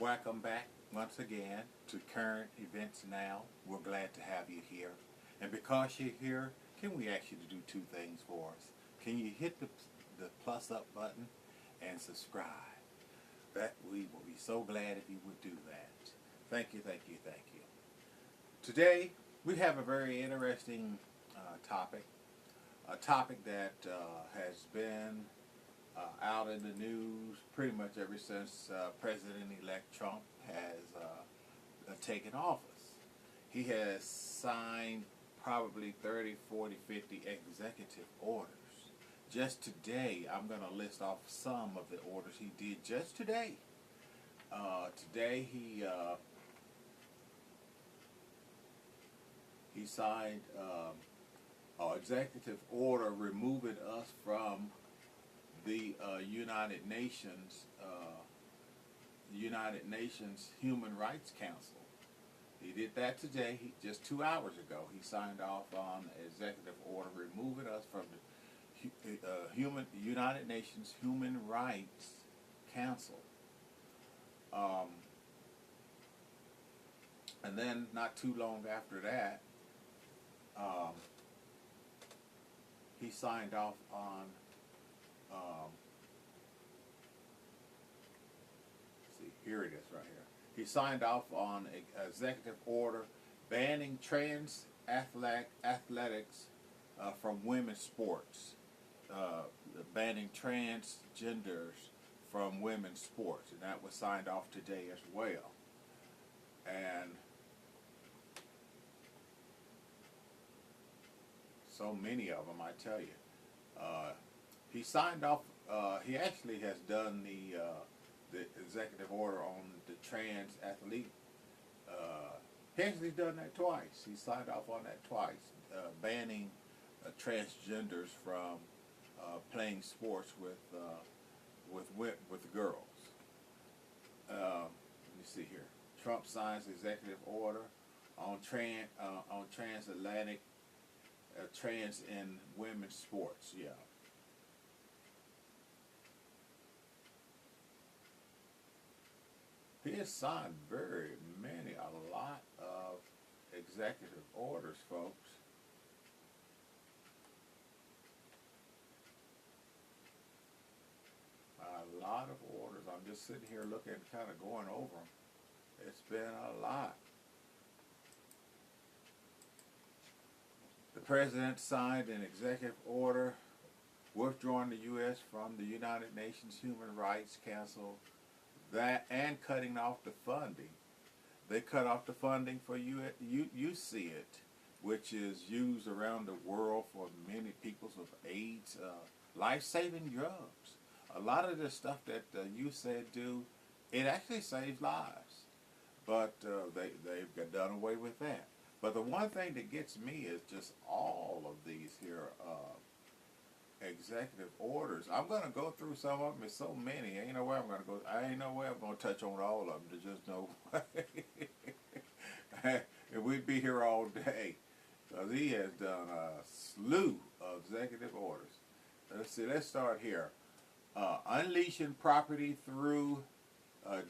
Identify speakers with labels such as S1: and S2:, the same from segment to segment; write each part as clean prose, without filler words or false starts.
S1: Welcome back once again to Current Events Now. We're glad to have you here. And because you're here, can we ask you to do two things for us? Can you hit the plus up button and subscribe? That we will be so glad if you would do that. Thank you, thank you, thank you. Today, we have a very interesting topic. A topic that has been out in the news pretty much ever since President-elect Trump has taken office. He has signed probably 30, 40, 50 executive orders. Just today, I'm going to list off some of the orders he did just today. Today, he signed an executive order removing us from the United Nations Human Rights Council. He did that today. Just 2 hours ago, he signed off on an executive order removing us from the United Nations Human Rights Council. And then, not too long after that, he signed off on here it is right here. He signed off on an executive order banning trans athletics from women's sports, banning transgenders from women's sports, and that was signed off today as well. And so many of them, I tell you. He signed off. He actually has done the executive order on the trans athlete. He actually done that twice. He signed off on that twice, banning transgenders from playing sports with girls. Let me see here. Trump signs executive order on transatlantic trans in women's sports. Yeah. He has signed a lot of executive orders, folks. A lot of orders. I'm just sitting here looking, kind of going over them. It's been a lot. The president signed an executive order withdrawing the U.S. from the United Nations Human Rights Council, that and cutting off the funding. They cut off the funding for UCIT, which is used around the world for many people with AIDS, life-saving drugs. A lot of the stuff that UCIT do, it actually saves lives, but they've done away with that. But the one thing that gets me is just all of these here executive orders. I'm going to go through some of them. There's so many. Ain't no way I'm going to go. I ain't no way I'm going to touch on all of them. There's just no way. And we'd be here all day. Because he has done a slew of executive orders. Let's see. Let's start here. Unleashing property through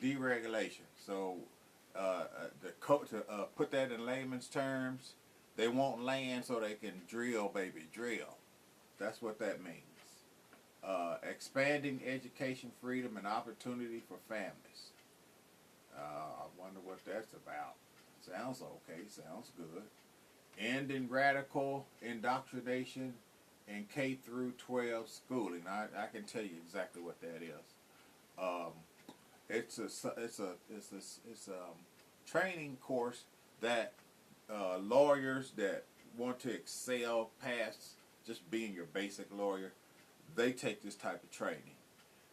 S1: deregulation. So to put that in layman's terms, they want land so they can drill, baby, drill. That's what that means. Expanding education freedom and opportunity for families. I wonder what that's about. Sounds okay. Sounds good. Ending radical indoctrination in K through 12 schooling. I can tell you exactly what that is. It's a training course that lawyers that want to excel past just being your basic lawyer, they take this type of training.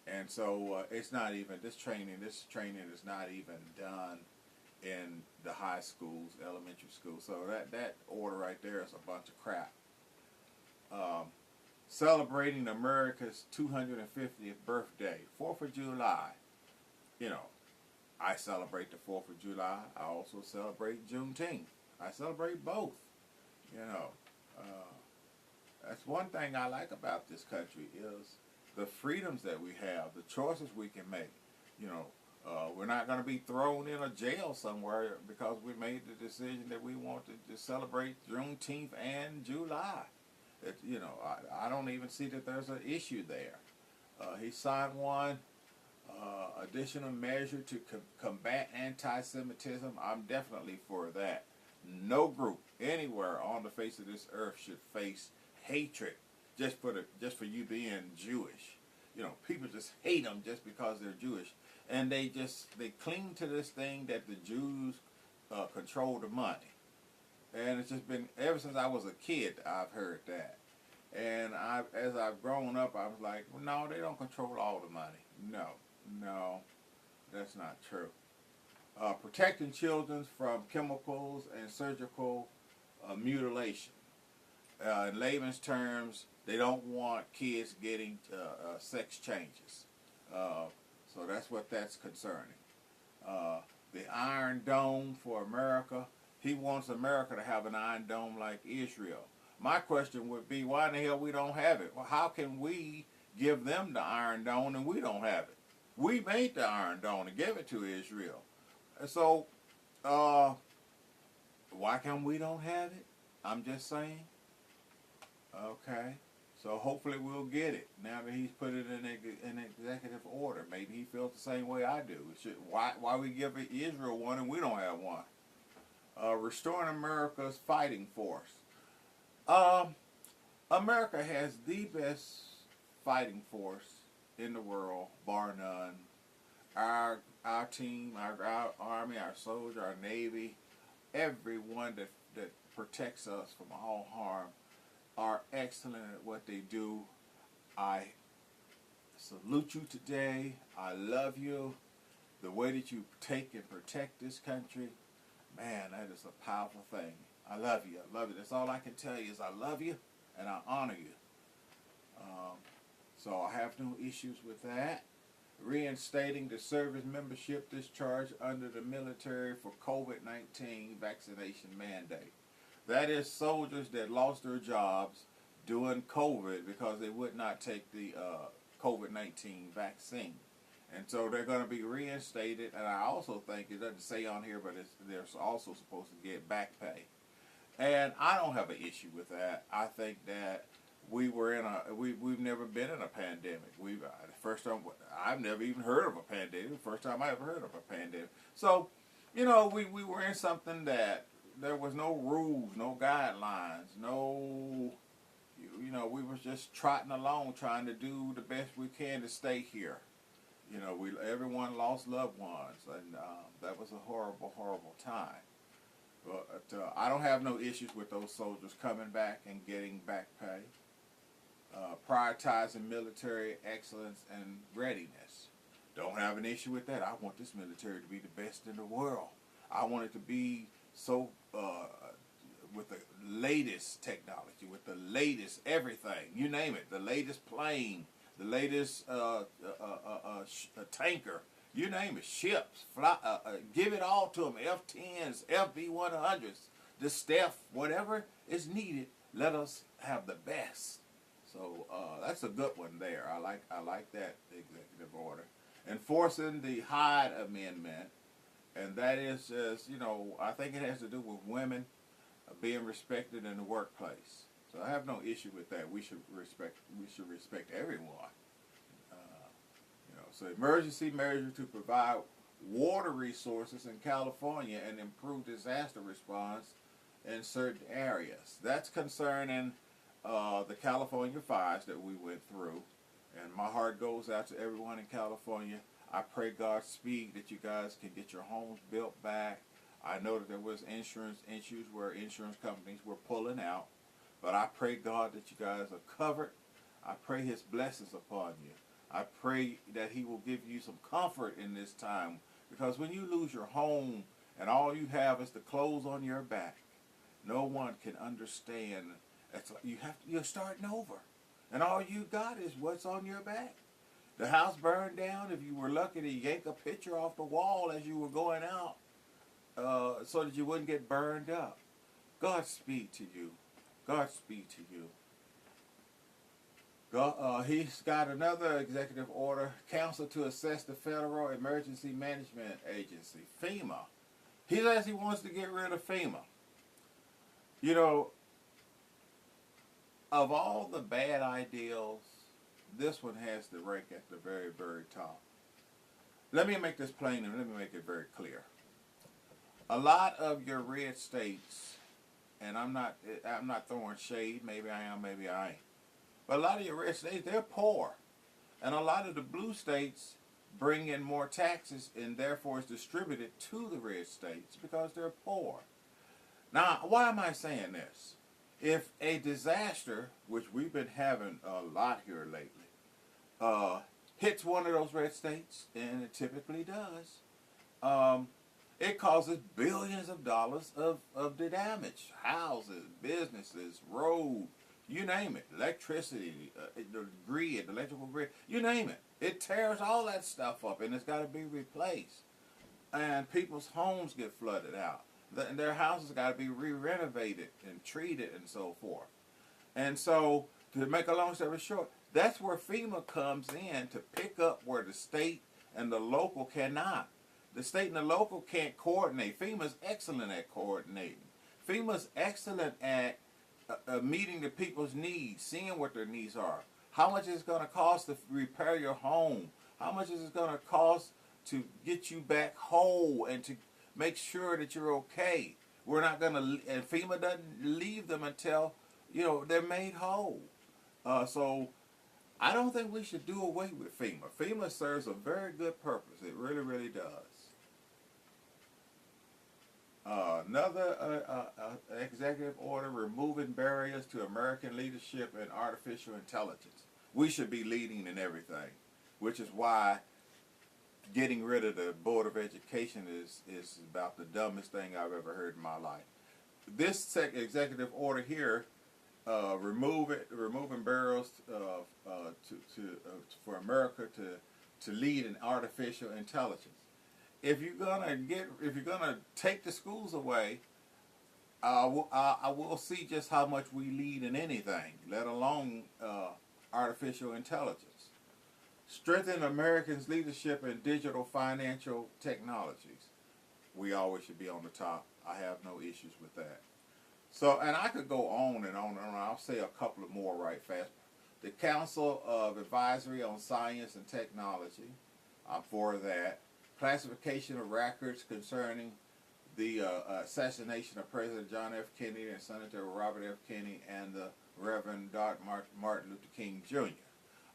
S1: And so it's not even, this training is not even done in the high schools, elementary schools. So that order right there is a bunch of crap. Celebrating America's 250th birthday, 4th of July. You know, I celebrate the 4th of July. I also celebrate Juneteenth. I celebrate both, you know. That's one thing I like about this country is the freedoms that we have, the choices we can make. You know, We're not going to be thrown in a jail somewhere because we made the decision that we want to celebrate Juneteenth and July. I don't even see that there's an issue there. He signed one additional measure to combat anti-Semitism. I'm definitely for that. No group anywhere on the face of this earth should face hatred just for you being Jewish. People just hate them just because they're Jewish, and they cling to this thing that the Jews control the money. And it's just been ever since I was a kid I've heard that. And as I've grown up, I was like, well, no, they don't control all the money. No, that's not true. Protecting children from chemicals and surgical mutilation. In layman's terms, they don't want kids getting sex changes. So that's what that's concerning. The Iron Dome for America. He wants America to have an Iron Dome like Israel. My question would be, why in the hell we don't have it? Well, how can we give them the Iron Dome and we don't have it? We made the Iron Dome and give it to Israel. And so, why come we don't have it? I'm just saying. Okay. So hopefully we'll get it now that he's put it in an executive order. Maybe he feels the same way I do. Why we give Israel one and we don't have one? Restoring America's fighting force. America has the best fighting force in the world, bar none. Our team, our army, our soldier, our navy, everyone that protects us from all harm are excellent at what they do. I salute you today. I love you. The way that you take and protect this country, man, that is a powerful thing. I love you. I love you. That's all I can tell you is I love you and I honor you. So I have no issues with that. Reinstating the service membership discharge under the military for COVID-19 vaccination mandate. That is soldiers that lost their jobs during COVID because they would not take the COVID-19 vaccine. And so they're going to be reinstated. And I also think, it doesn't say on here, but they're also supposed to get back pay. And I don't have an issue with that. I think that we've never been in a pandemic. First time I've never even heard of a pandemic. The first time I ever heard of a pandemic. So, we were in something that there was no rules, no guidelines, no, we were just trotting along trying to do the best we can to stay here. Everyone lost loved ones, and that was a horrible, horrible time. But I don't have no issues with those soldiers coming back and getting back pay. Prioritizing military excellence and readiness. Don't have an issue with that. I want this military to be the best in the world. I want it to be so with the latest technology, with the latest everything. You name it. The latest plane, the latest tanker. You name it. Ships. Give it all to them. F-10s, FB-100s, the Steph, whatever is needed. Let us have the best. So that's a good one there. I like that executive order. Enforcing the Hyde Amendment, and that is just, I think it has to do with women being respected in the workplace. So I have no issue with that. We should respect everyone. So emergency measure to provide water resources in California and improve disaster response in certain areas. That's concerning the California fires that we went through. And my heart goes out to everyone in California. I pray Godspeed that you guys can get your homes built back. I know that there was insurance issues where insurance companies were pulling out. But I pray, God, that you guys are covered. I pray His blessings upon you. I pray that He will give you some comfort in this time. Because when you lose your home and all you have is the clothes on your back, no one can understand. It's like you're starting over. And all you got is what's on your back. The house burned down. If you were lucky to yank a picture off the wall as you were going out so that you wouldn't get burned up. Godspeed to you. Godspeed to you. He's got another executive order, council to assess the Federal Emergency Management Agency, FEMA. He says he wants to get rid of FEMA. You know, of all the bad ideals, this one has to rank at the very, very top. Let me make this plain and let me make it very clear. A lot of your red states, and I'm not throwing shade, maybe I am, maybe I ain't. But a lot of your red states, they're poor. And a lot of the blue states bring in more taxes and therefore it's distributed to the red states because they're poor. Now, why am I saying this? If a disaster, which we've been having a lot here lately, hits one of those red states, and it typically does, it causes billions of dollars of the damage. Houses, businesses, roads, you name it. Electricity, the grid, the electrical grid, you name it. It tears all that stuff up, and it's got to be replaced. And people's homes get flooded out. Their houses got to be re-renovated and treated and so forth. And so, to make a long story short, that's where FEMA comes in to pick up where the state and the local cannot. The state and the local can't coordinate. FEMA's excellent at coordinating. FEMA's excellent at meeting the people's needs, seeing what their needs are. How much is it going to cost to repair your home? How much is it going to cost to get you back whole and to make sure that you're okay? We're not going to, and FEMA doesn't leave them until, they're made whole. So I don't think we should do away with FEMA. FEMA serves a very good purpose. It really, really does. Another executive order removing barriers to American leadership in artificial intelligence. We should be leading in everything, which is why getting rid of the Board of Education is about the dumbest thing I've ever heard in my life. This executive order here, removing barriers for America to lead in artificial intelligence. If you're gonna take the schools away, I will see just how much we lead in anything, let alone artificial intelligence. Strengthen Americans' leadership in digital financial technologies. We always should be on the top. I have no issues with that. So, and I could go on and on and on. I'll say a couple of more right fast. The Council of Advisory on Science and Technology. I'm for that. Classification of records concerning the assassination of President John F. Kennedy and Senator Robert F. Kennedy and the Reverend Dr. Martin Luther King Jr.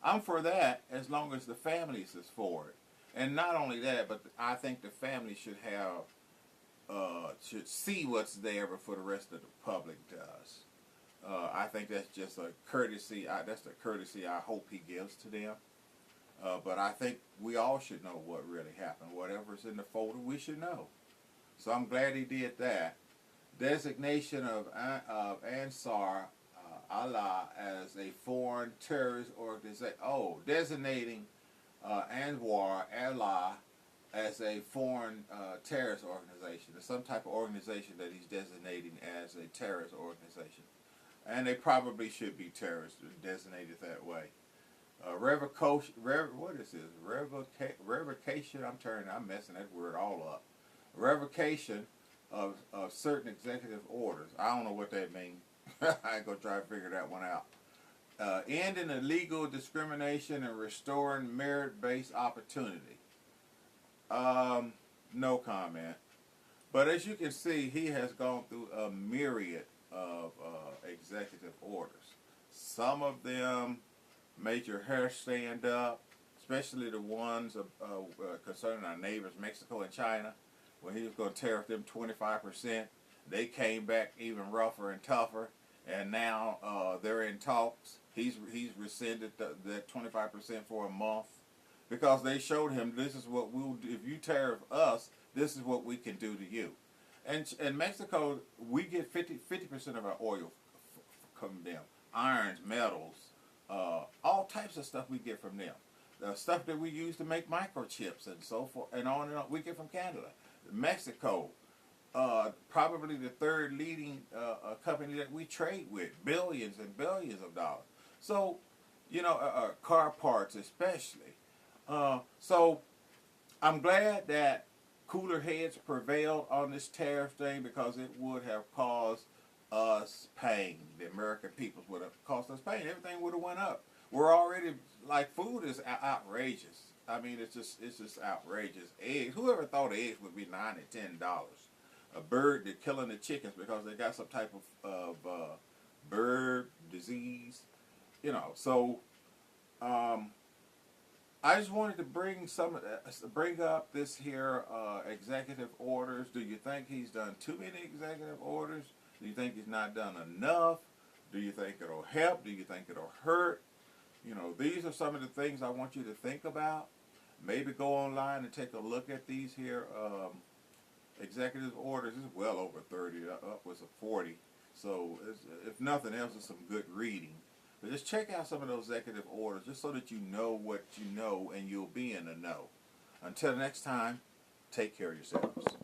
S1: I'm for that as long as the families is for it. And not only that, but I think the family should see what's there before the rest of the public does. I think that's just a courtesy. That's the courtesy I hope he gives to them. But I think we all should know what really happened. Whatever's in the folder, we should know. So I'm glad he did that. Designation of Ansar Allah as a foreign terrorist organization. Oh, designating Anwar Allah as a foreign terrorist organization. It's some type of organization that he's designating as a terrorist organization. And they probably should be terrorists designated that way. Revocation, what is this? Revocation, I'm messing that word all up. Revocation of certain executive orders. I don't know what that means. I ain't gonna try to figure that one out. Ending illegal discrimination and restoring merit-based opportunity. No comment. But as you can see, he has gone through a myriad of executive orders. Some of them made your hair stand up, especially the ones concerning our neighbors, Mexico and China, when he was going to tariff them 25%. They came back even rougher and tougher, and now they're in talks. He's rescinded that 25% for a month because they showed him this is what we'll do. If you tariff us, this is what we can do to you. And in Mexico, we get 50% of our oil from them. Irons, metals, all types of stuff we get from them. The stuff that we use to make microchips and so forth, and on, we get from Canada. Mexico, probably the third leading company that we trade with, billions and billions of dollars. So, car parts especially. So I'm glad that cooler heads prevailed on this tariff thing because it would have caused us pain. The American people would have caused us pain. Everything would have went up. We're already like food is outrageous. I mean, it's just outrageous. Eggs. Whoever thought eggs would be $9 to $10? A bird, they're killing the chickens because they got some type of bird disease. So I just wanted to bring up this here executive orders. Do you think he's done too many executive orders? Do you think he's not done enough? Do you think it'll help? Do you think it'll hurt? These are some of the things I want you to think about. Maybe go online and take a look at these here executive orders. It's well over 30, upwards of 40. So if nothing else, it's some good reading. But just check out some of those executive orders just so that you know what you know and you'll be in the know. Until next time, take care of yourselves.